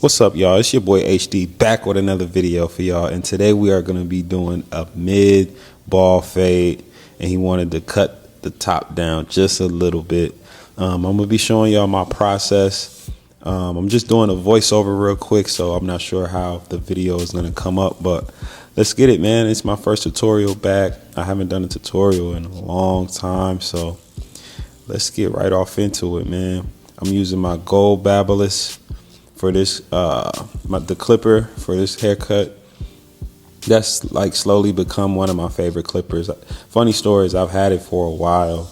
What's up, y'all? It's your boy HD back with another video for y'all, and today we are going to be doing a mid ball fade, and he wanted to cut the top down just a little bit. I'm going to be showing y'all my process. I'm just doing a voiceover real quick, so I'm not sure how the video is going to come up, but let's get it, man. It's my first tutorial back. I haven't done a tutorial in a long time, so let's get right off into it, man. I'm using my gold Babyliss for this the clipper for this haircut. That's like slowly become one of my favorite clippers. Funny story is I've had it for a while,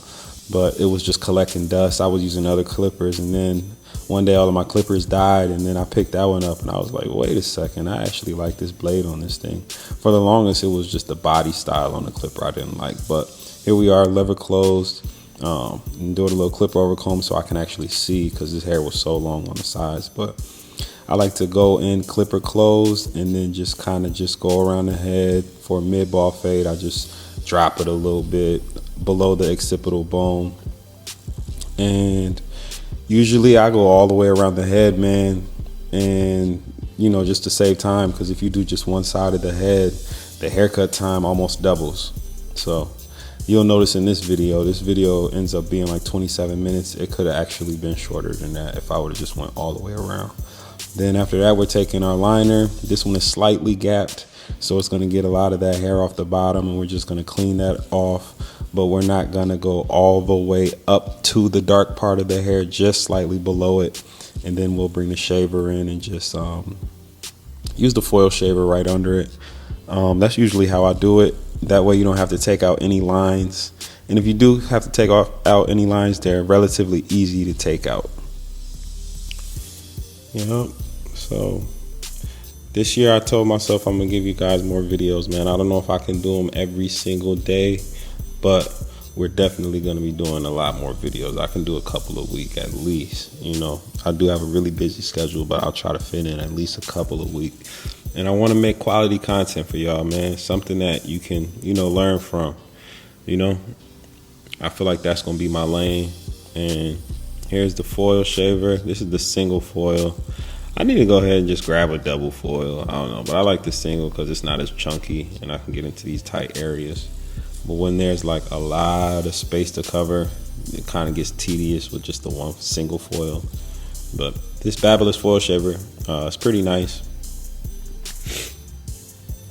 but it was just collecting dust. I was using other clippers, and then one day all of my clippers died, and then I picked that one up and I was like, wait a second, I actually like this blade on this thing. For the longest it was just the body style on the clipper I didn't like, but here we are, lever closed. And do a little clip over comb so I can actually see, because this hair was so long on the sides. But I like to go in clipper closed and then just kind of just go around the head. For a mid ball fade, I just drop it a little bit below the occipital bone, and usually I go all the way around the head, man. And you know, just to save time, because if you do just one side of the head, the haircut time almost doubles. So you'll notice in this video ends up being like 27 minutes. It could have actually been shorter than that if I would have just went all the way around. Then after that, we're taking our liner. This one is slightly gapped, so it's going to get a lot of that hair off the bottom, and we're just going to clean that off. But we're not going to go all the way up to the dark part of the hair, just slightly below it. And then we'll bring the shaver in and just use the foil shaver right under it. That's usually how I do it. That way you don't have to take out any lines. And if you do have to take out any lines, they're relatively easy to take out. So this year I told myself I'm gonna give you guys more videos, man. I don't know if I can do them every single day, but we're definitely gonna be doing a lot more videos. I can do a couple a week at least. You know, I do have a really busy schedule, but I'll try to fit in at least a couple a week. And I want to make quality content for y'all, man. Something that you can, learn from. I feel like that's going to be my lane. And here's the foil shaver. This is the single foil. I need to go ahead and just grab a double foil. I don't know, but I like the single because it's not as chunky and I can get into these tight areas. But when there's like a lot of space to cover, it kind of gets tedious with just the one single foil. But this Babyliss foil shaver, it's pretty nice.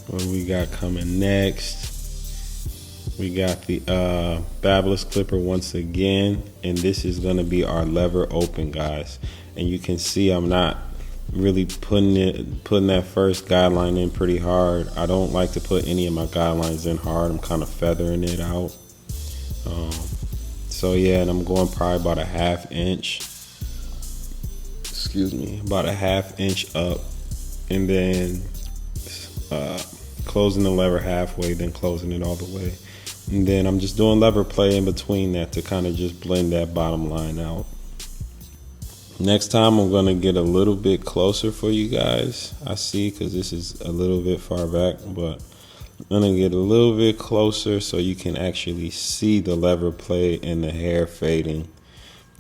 What we got coming next? We got the Babyliss clipper once again, and this is going to be our lever open, guys. And you can see I'm not really putting that first guideline in pretty hard. I don't like to put any of my guidelines in hard. I'm kind of feathering it out. So yeah, and I'm going probably about a half inch. About a half inch up, and then closing the lever halfway, then closing it all the way. And then I'm just doing lever play in between that to kind of just blend that bottom line out. Next time I'm going to get a little bit closer for you guys. I see, because this is a little bit far back, but I'm going to get a little bit closer so you can actually see the lever play and the hair fading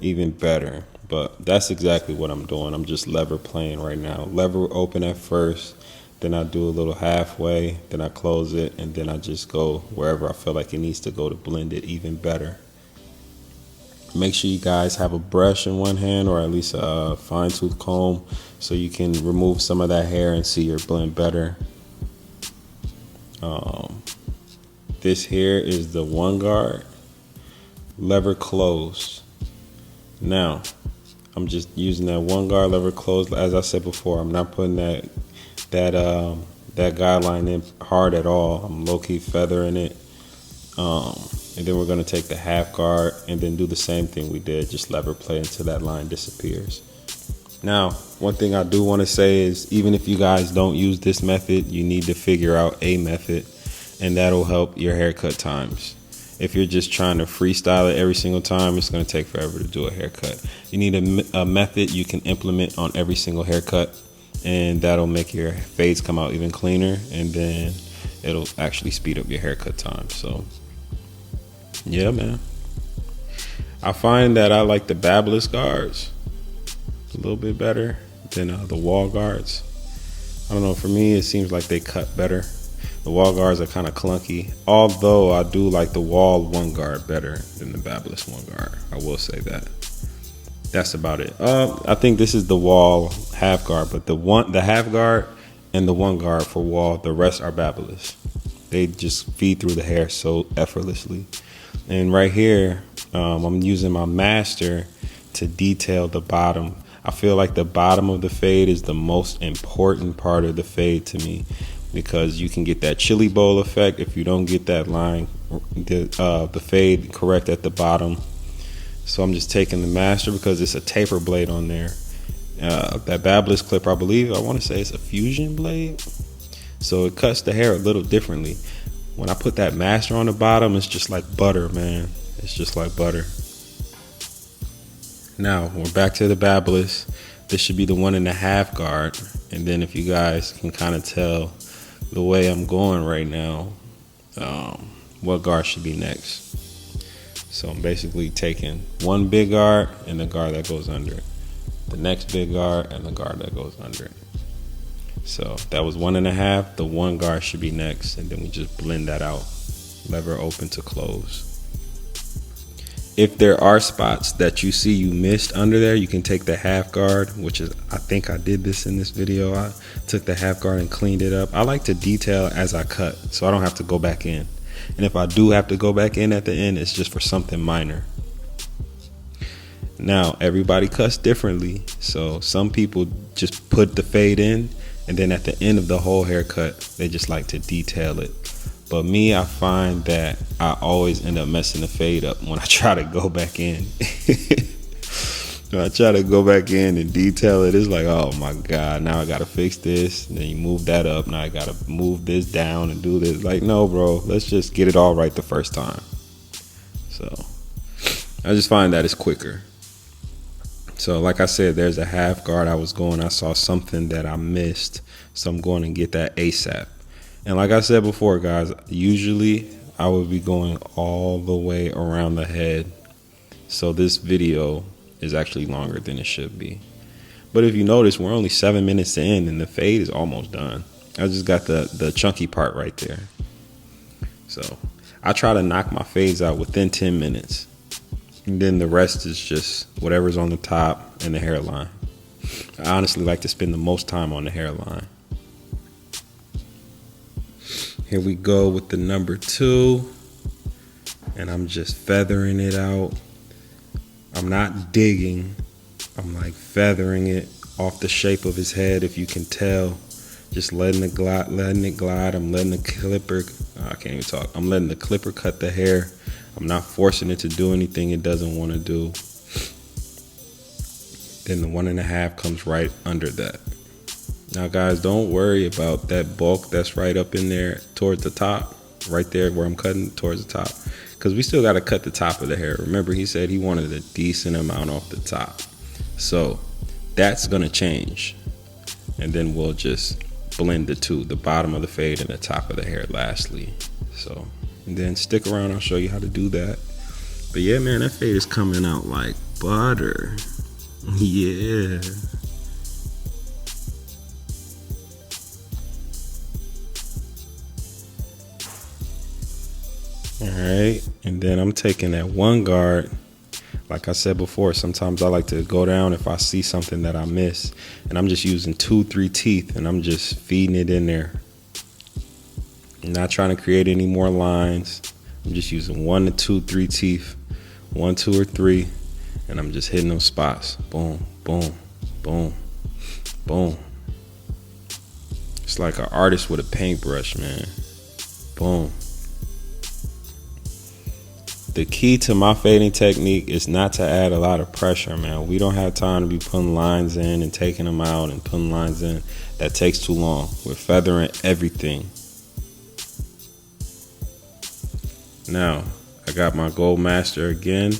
even better. But that's exactly what I'm doing. I'm just lever playing right now. Lever open at first, then I do a little halfway, then I close it, and then I just go wherever I feel like it needs to go to blend it even better. Make sure you guys have a brush in one hand, or at least a fine tooth comb, so you can remove some of that hair and see your blend better. This here is the one guard, lever closed. Now, I'm just using that one guard, lever closed. As I said before, I'm not putting that guideline in hard at all. I'm low-key feathering it. And then we're going to take the half guard and then do the same thing we did, just lever play until that line disappears. Now, one thing I do want to say is, even if you guys don't use this method, you need to figure out a method, and that'll help your haircut times. If you're just trying to freestyle it every single time, it's going to take forever to do a haircut. You need a method you can implement on every single haircut, and that'll make your fades come out even cleaner, and then it'll actually speed up your haircut time. So yeah, man, I find that I like the Babyliss guards a little bit better. than the wall guards. I don't know, for me it seems like they cut better. The wall guards are kind of clunky, although I do like the wall one guard better than the Babyliss one guard. I will say that. That's about it. I think this is the wall half guard, but the half guard and the one guard for wall, the rest are Babyliss. They just feed through the hair so effortlessly. And right here, I'm using my master to detail the bottom. I feel like the bottom of the fade is the most important part of the fade to me, because you can get that chili bowl effect if you don't get that line, the fade correct at the bottom. So I'm just taking the master because it's a taper blade on there. That Babyliss clipper, I want to say it's a fusion blade, so it cuts the hair a little differently. When I put that master on the bottom, it's just like butter, man. It's just like butter. Now we're back to the Babyliss. This should be the 1.5 guard, and then if you guys can kind of tell the way I'm going right now, what guard should be next. So I'm basically taking one big guard and the guard that goes under it, the next big guard and the guard that goes under it. So that was 1.5. The one guard should be next, and then we just blend that out. Lever open to close. If there are spots that you see you missed under there, you can take the half guard, which is, I think I did this in this video. I took the half guard and cleaned it up. I like to detail as I cut, so I don't have to go back in. And if I do have to go back in at the end, it's just for something minor. Now, everybody cuts differently, so some people just put the fade in, and then at the end of the whole haircut, they just like to detail it. But me, I find that I always end up messing the fade up when I try to go back in. When I try to go back in and detail it, it's like, oh my God, now I gotta fix this. And then you move that up. Now I gotta move this down and do this. Like, no, bro, let's just get it all right the first time. So I just find that it's quicker. So like I said, there's a half guard I saw something that I missed. So I'm going to get that ASAP. And like I said before, guys, usually I would be going all the way around the head. So this video is actually longer than it should be. But if you notice, we're only 7 minutes in and the fade is almost done. I just got the chunky part right there. So I try to knock my fades out within 10 minutes. And then the rest is just whatever's on the top and the hairline. I honestly like to spend the most time on the hairline. Here we go with the number 2. And I'm just feathering it out. I'm not digging. I'm like feathering it off the shape of his head, if you can tell. Just letting it glide. I'm letting the clipper, I can't even talk. I'm letting the clipper cut the hair. I'm not forcing it to do anything it doesn't want to do. Then the 1.5 comes right under that. Now guys, don't worry about that bulk that's right up in there towards the top, right there where I'm cutting towards the top, because we still got to cut the top of the hair. Remember, he said he wanted a decent amount off the top. So that's going to change. And then we'll just blend the two, the bottom of the fade and the top of the hair lastly. So, and then stick around, I'll show you how to do that. But yeah, man, that fade is coming out like butter. Yeah. All right, and then I'm taking that one guard. Like I said before, sometimes I like to go down if I see something that I miss, and I'm just using 2-3 teeth and I'm just feeding it in there. I'm not trying to create any more lines. I'm just using 1 to 2, 3 teeth, 1, 2, or 3, and I'm just hitting those spots. Boom, boom, boom, boom. It's like an artist with a paintbrush, man. Boom. The key to my fading technique is not to add a lot of pressure, man. We don't have time to be putting lines in and taking them out and putting lines in. That takes too long. We're feathering everything. Now, I got my Gold Master again.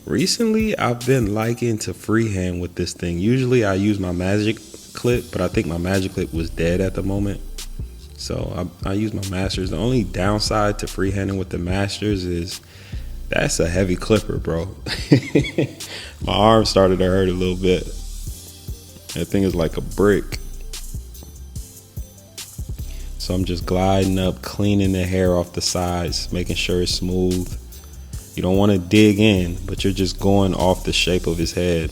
Recently, I've been liking to freehand with this thing. Usually, I use my magic clip, but I think my magic clip was dead at the moment. So I use my Masters. The only downside to freehanding with the Masters is that's a heavy clipper, bro. My arm started to hurt a little bit. That thing is like a brick. So I'm just gliding up, cleaning the hair off the sides, making sure it's smooth. You don't want to dig in, but you're just going off the shape of his head.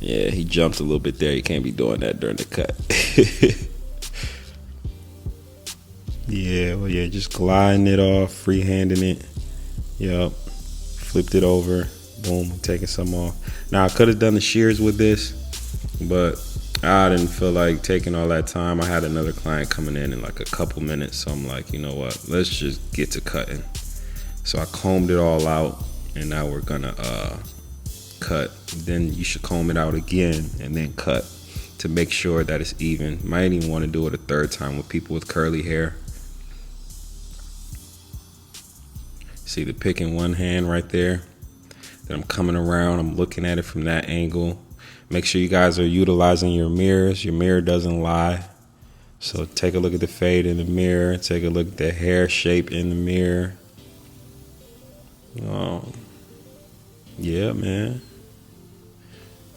Yeah, he jumped a little bit there. You can't be doing that during the cut. Yeah, just gliding it off, freehanding it. Yup. Flipped it over. Boom, taking some off. Now, I could have done the shears with this, but I didn't feel like taking all that time. I had another client coming in like a couple minutes, so I'm like, you know what? Let's just get to cutting. So I combed it all out, and now we're gonna cut. Then you should comb it out again and then cut to make sure that it's even. Might even want to do it a third time with people with curly hair. See the pick in one hand right there. Then I'm coming around, I'm looking at it from that angle. Make sure you guys are utilizing your mirrors. Your mirror doesn't lie. So take a look at the fade in the mirror. Take a look at the hair shape in the mirror. Yeah, man.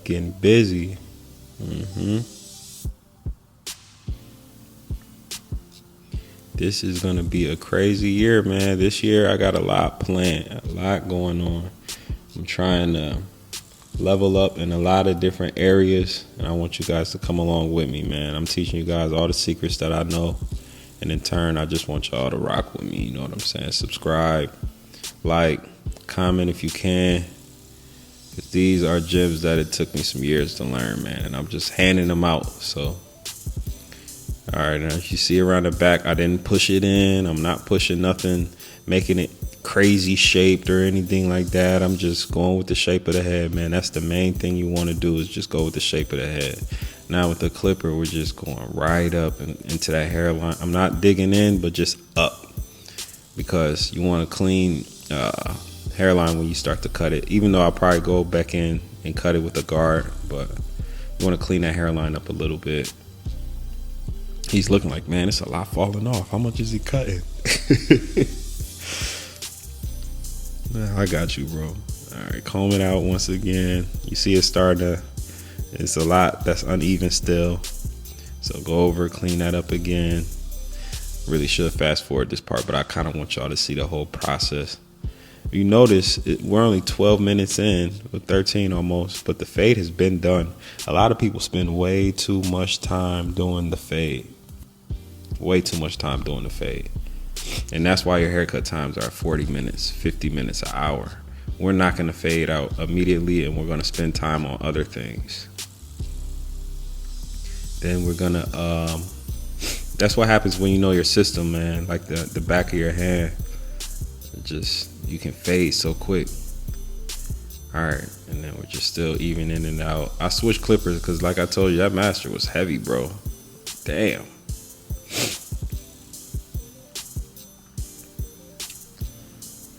Getting busy. This is going to be a crazy year, man. This year I got a lot planned, a lot going on. I'm trying to level up in a lot of different areas, and I want you guys to come along with me, man. I'm teaching you guys all the secrets that I know, and in turn, I just want y'all to rock with me. You know what I'm saying? Subscribe, like, comment if you can. Because these are gems that it took me some years to learn, man, and I'm just handing them out. So, all right, now you see around the back, I didn't push it in. I'm not pushing nothing, making it crazy shaped or anything like that. I'm just going with the shape of the head, man. That's the main thing you want to do, is just go with the shape of the head. Now with the clipper, we're just going right up into that hairline. I'm not digging in, but just up, because you want a clean hairline when you start to cut it. Even though I'll probably go back in and cut it with a guard, but you want to clean that hairline up a little bit. He's looking like, man, it's a lot falling off. How much is he cutting? I got you, bro. All right, comb it out once again. You see it starting to, it's a lot that's uneven still. So go over, clean that up again. Really should fast forward this part, but I kind of want y'all to see the whole process. You notice we're only 12 minutes in, or 13 almost, but the fade has been done. A lot of people spend way too much time doing the fade. Way too much time doing the fade. And that's why your haircut times are 40 minutes, 50 minutes, an hour. We're knocking the fade out immediately, and we're going to spend time on other things. Then we're going to, that's what happens when you know your system, man. Like the back of your hand, just, you can fade so quick. All right, and then we're just still even in and out. I switched clippers because, like I told you, that master was heavy, bro. Damn.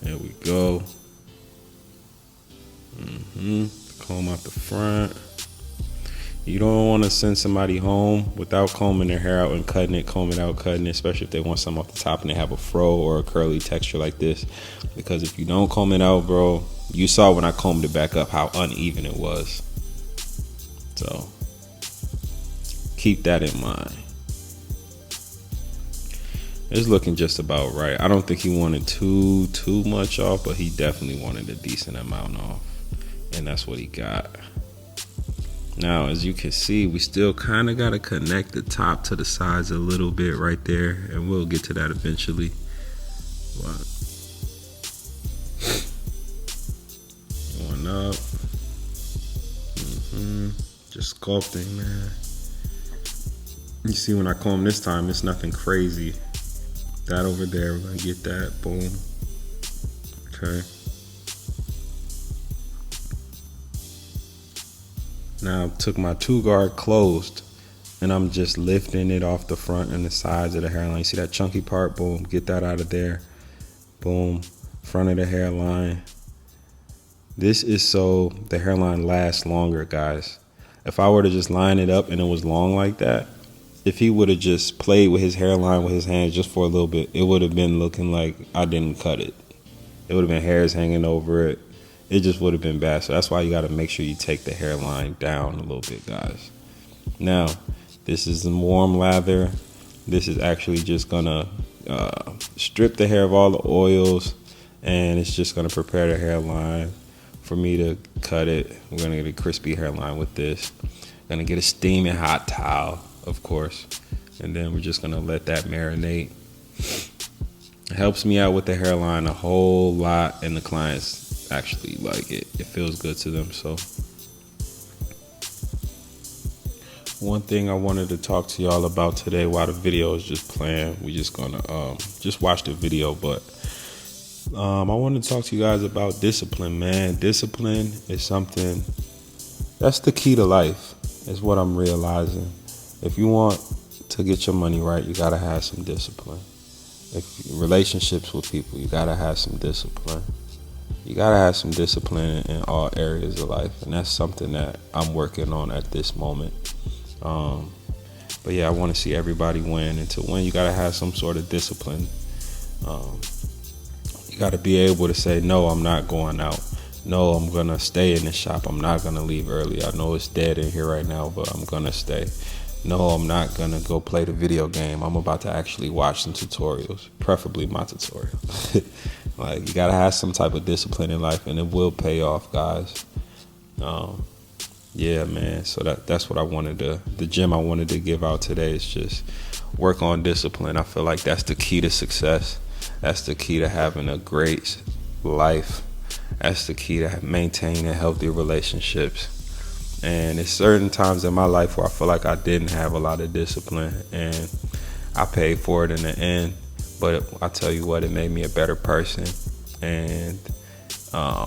There we go. Comb out the front. You don't want to send somebody home without combing their hair out and cutting it, comb it out, cutting it, especially if they want something off the top and they have a fro or a curly texture like this. Because if you don't comb it out, bro, you saw when I combed it back up how uneven it was. So keep that in mind. It's looking just about right. I don't think he wanted too much off, but he definitely wanted a decent amount off. And that's what he got. Now, as you can see, we still kind of got to connect the top to the sides a little bit right there. And we'll get to that eventually. But going up. Just sculpting, man. You see when I comb this time, it's nothing crazy. That over there, we're going to get that. Boom. Okay. Now, I took my 2-guard closed, and I'm just lifting it off the front and the sides of the hairline. You see that chunky part? Boom. Get that out of there. Boom. Front of the hairline. This is so the hairline lasts longer, guys. If I were to just line it up and it was long like that, if he would have just played with his hairline with his hands just for a little bit, it would have been looking like I didn't cut it. It would have been hairs hanging over it. It just would have been bad. So that's why you got to make sure you take the hairline down a little bit, guys. Now, this is some warm lather. This is actually just gonna strip the hair of all the oils, and it's just gonna prepare the hairline for me to cut it. We're gonna get a crispy hairline with this. Gonna get a steaming hot towel, of course, and then we're just gonna let that marinate. It helps me out with the hairline a whole lot, and the clients actually like it. It feels good to them. So one thing I wanted to talk to y'all about today while the video is just playing, we just gonna just watch the video, but I want to talk to you guys about discipline, man. Discipline is something that's the key to life, is what I'm realizing. If you want to get your money right, you gotta have some discipline. If relationships with people, you gotta have some discipline. You gotta have some discipline in all areas of life, and that's something that I'm working on at this moment. But yeah, I want to see everybody win, and to win, you gotta have some sort of discipline. You gotta be able to say, no, I'm not going out. No, I'm gonna stay in the shop. I'm not gonna leave early. I know it's dead in here right now, but I'm gonna stay. No, I'm not gonna go play the video game. I'm about to actually watch some tutorials, preferably my tutorial. Like, you gotta have some type of discipline in life, and it will pay off, guys. Yeah, man. So that's what I wanted to. The gem I wanted to give out today is just work on discipline. I feel like that's the key to success. That's the key to having a great life. That's the key to maintaining healthy relationships. And it's certain times in my life where I feel like I didn't have a lot of discipline, and I paid for it in the end. But I tell you what, it made me a better person. And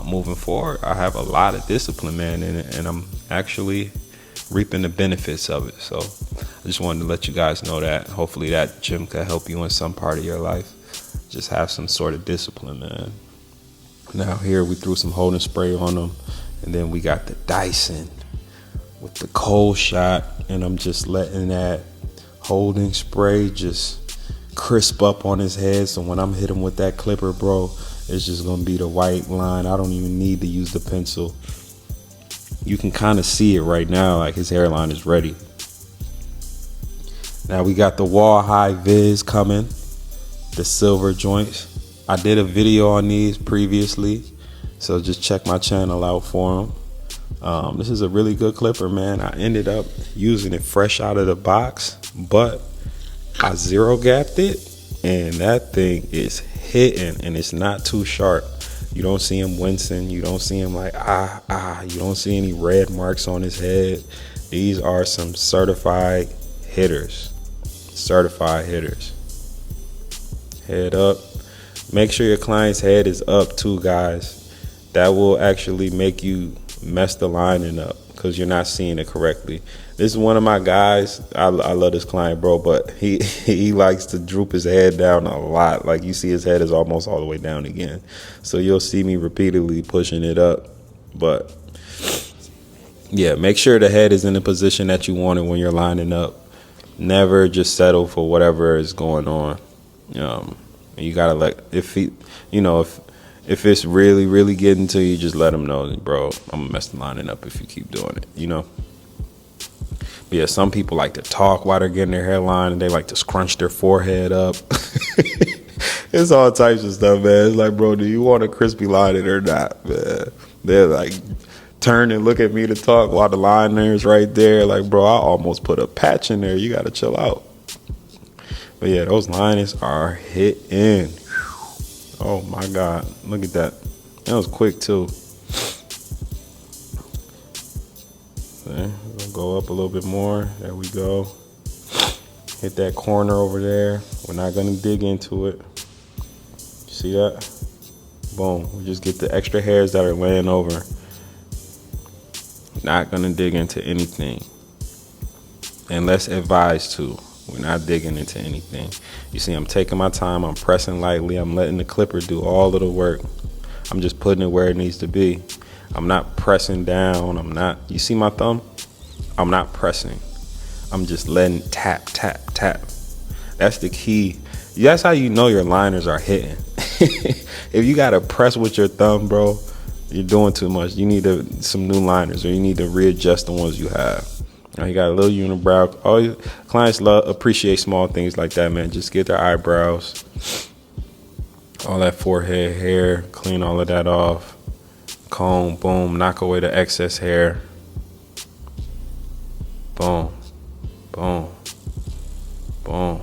moving forward, I have a lot of discipline, man, and I'm actually reaping the benefits of it. So I just wanted to let you guys know that. Hopefully that gym could help you in some part of your life. Just have some sort of discipline, man. Now here we threw some holding spray on them, and then we got the Dyson with the cold shot, and I'm just letting that holding spray just crisp up on his head. So when I'm hitting with that clipper, bro, it's just gonna be the white line. I don't even need to use the pencil. You can kind of see it right now, like his hairline is ready. Now we got the wall high viz coming, the silver joints. I did a video on these previously, so just check my channel out for them. This is a really good clipper, man. I ended up using it fresh out of the box, but I zero gapped it, and that thing is hitting, and it's not too sharp. You don't see him wincing. You don't see him like, you don't see any red marks on his head. These are some certified hitters. Certified hitters. Head up. Make sure your client's head is up too, guys. That will actually make you mess the lining up because you're not seeing it correctly. This is one of my guys. I love this client, bro, but he likes to droop his head down a lot. Like, you see his head is almost all the way down again. So you'll see me repeatedly pushing it up. But yeah, make sure the head is in the position that you want it when you're lining up. Never just settle for whatever is going on. You gotta if it's really, really getting to you, just let them know, bro, I'm gonna mess the lining up if you keep doing it, But yeah, some people like to talk while they're getting their hairline, and they like to scrunch their forehead up. It's all types of stuff, man. It's like, bro, do you want a crispy lining or not, man? They're like, turn and look at me to talk while the liner's right there. Like, bro, I almost put a patch in there. You gotta chill out. But yeah, those liners are hitting. Oh my God, look at that. That was quick too. Okay, we'll go up a little bit more. There we go. Hit that corner over there. We're not gonna dig into it. See that? Boom. We just get the extra hairs that are laying over. Not gonna dig into anything unless advised to. We're not digging into anything. You see, I'm taking my time. I'm pressing lightly. I'm letting the clipper do all of the work. I'm just putting it where it needs to be. I'm not pressing down. You see my thumb? I'm not pressing. I'm just letting tap, tap, tap. That's the key. That's how you know your liners are hitting. If you got to press with your thumb, bro, you're doing too much. You need some new liners, or you need to readjust the ones you have. Now he got a little unibrow. All clients appreciate small things like that, man. Just get their eyebrows, all that forehead hair, clean all of that off. Comb, boom, knock away the excess hair. Boom, boom, boom.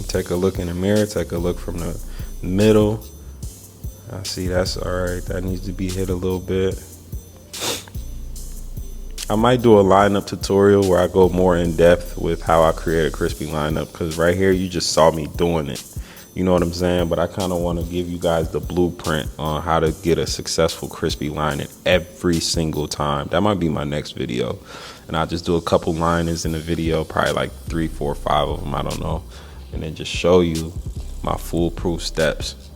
Take a look in the mirror. Take a look from the middle. I see that's all right. That needs to be hit a little bit. I might do a lineup tutorial where I go more in depth with how I create a crispy lineup, because right here you just saw me doing it. You know what I'm saying? But I kind of want to give you guys the blueprint on how to get a successful crispy lining every single time. That might be my next video. And I'll just do a couple liners in the video, probably like 3, 4, 5 of them, I don't know. And then just show you my foolproof steps.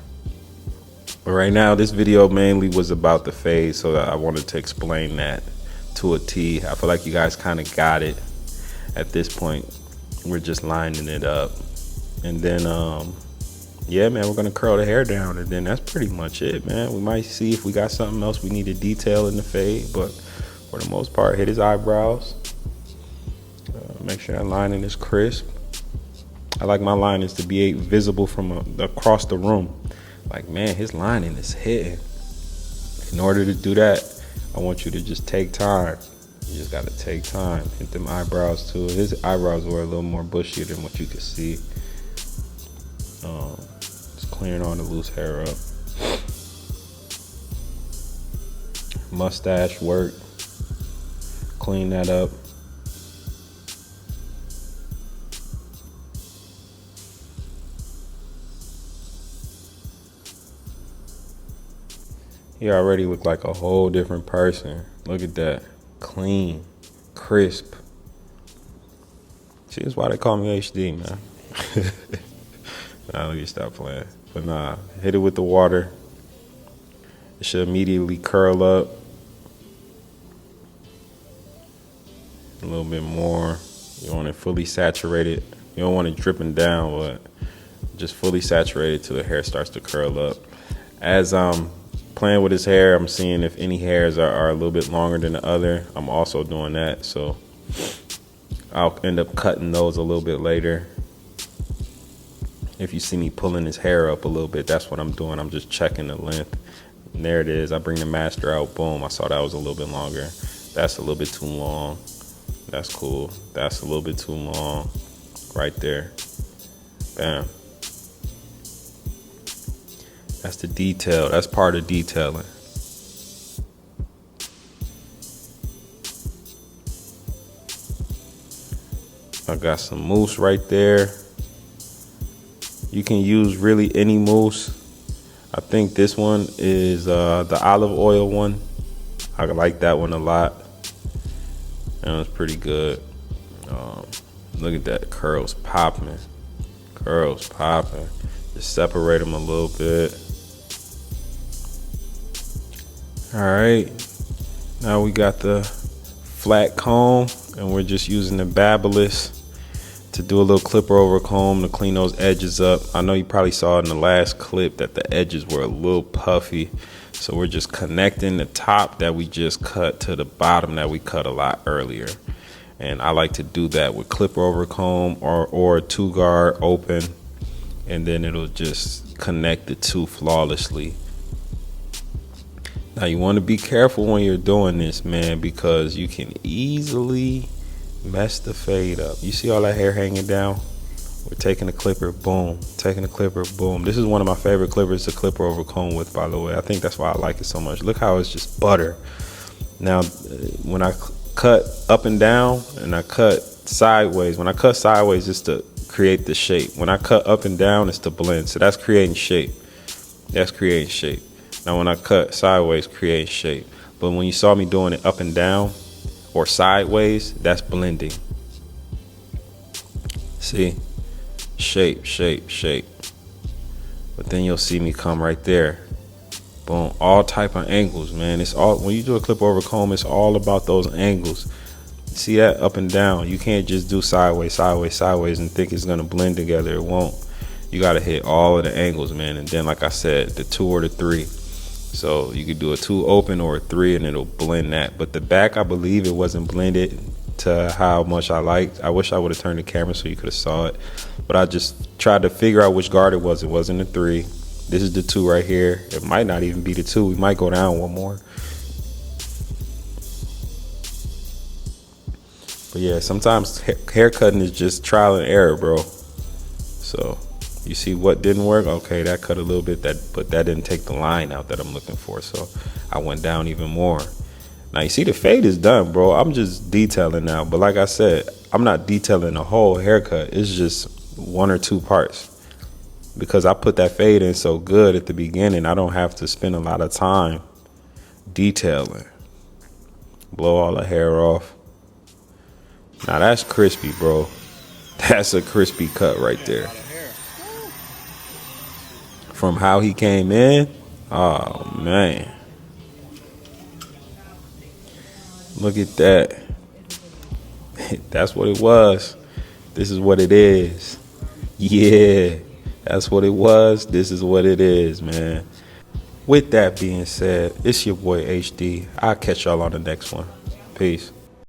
But right now, this video mainly was about the fade, so I wanted to explain that to a T. I feel like you guys kind of got it at this point. We're just lining it up. And then, yeah, man, we're going to curl the hair down, and then that's pretty much it, man. We might see if we got something else we need to detail in the fade, but for the most part, hit his eyebrows. Make sure that lining is crisp. I like my linings to be visible from across the room. Like, man, his lining is hitting. In order to do that, I want you to just take time. You just got to take time. Hit them eyebrows too. His eyebrows were a little more bushy than what you could see. Just clearing all the loose hair up. Mustache work. Clean that up. He already looked like a whole different person. Look at that. Clean, crisp. See, that's why they call me HD, man. Nah, let me stop playing. But nah, hit it with the water. It should immediately curl up. A little bit more. You want it fully saturated. You don't want it dripping down, but just fully saturated till the hair starts to curl up. As playing with his hair, I'm seeing if any hairs are a little bit longer than the other. I'm also doing that, so I'll end up cutting those a little bit later. If you see me pulling his hair up a little bit, that's what I'm doing. I'm just checking the length. And there it is. I bring the master out. Boom. I saw that was a little bit longer. That's a little bit too long. That's cool. That's a little bit too long. Right there. Bam. That's the detail. That's part of detailing. I got some mousse right there. You can use really any mousse. I think this one is the olive oil one. I like that one a lot. That was pretty good. Look at that, curls popping. Curls popping. Just separate them a little bit. All right, now we got the flat comb, and we're just using the Babyliss to do a little clipper over comb to clean those edges up. I know you probably saw in the last clip that the edges were a little puffy, so we're just connecting the top that we just cut to the bottom that we cut a lot earlier. And I like to do that with clipper over comb or a 2-guard open, and then it'll just connect the two flawlessly. Now you want to be careful when you're doing this, man, because you can easily mess the fade up. You see all that hair hanging down? We're taking the clipper, boom. Taking the clipper, boom. This is one of my favorite clippers to clipper over comb with, by the way. I think that's why I like it so much. Look how it's just butter. Now, when I cut up and down and I cut sideways, when I cut sideways, it's to create the shape. When I cut up and down, it's to blend. So that's creating shape. That's creating shape. Now when I cut sideways, create shape. But when you saw me doing it up and down or sideways, that's blending. See? Shape, shape, shape. But then you'll see me come right there. Boom. All type of angles, man. It's all, when you do a clip over comb, it's all about those angles. See that? Up and down. You can't just do sideways, sideways, sideways and think it's gonna blend together. It won't. You got to hit all of the angles, man. And then, like I said, the 2 or the 3. So you could do a 2 open or a 3, and it'll blend that. But the back, I believe it wasn't blended to how much I liked. I wish I would have turned the camera so you could have saw it. But I just tried to figure out which guard it was. It wasn't a 3. This is the 2 right here. It might not even be the 2. We might go down one more. But yeah, sometimes haircutting is just trial and error, bro. So you see what didn't work? Okay, that cut a little bit, but that didn't take the line out that I'm looking for. So I went down even more. Now you see the fade is done, bro. I'm just detailing now. But like I said, I'm not detailing the whole haircut. It's just 1 or 2 parts. Because I put that fade in so good at the beginning, I don't have to spend a lot of time detailing. Blow all the hair off. Now that's crispy, bro. That's a crispy cut right there. From how he came in, oh man. Look at that. That's what it was. This is what it is. Yeah, that's what it was. This is what it is, man. With that being said, it's your boy HD. I'll catch y'all on the next one. Peace.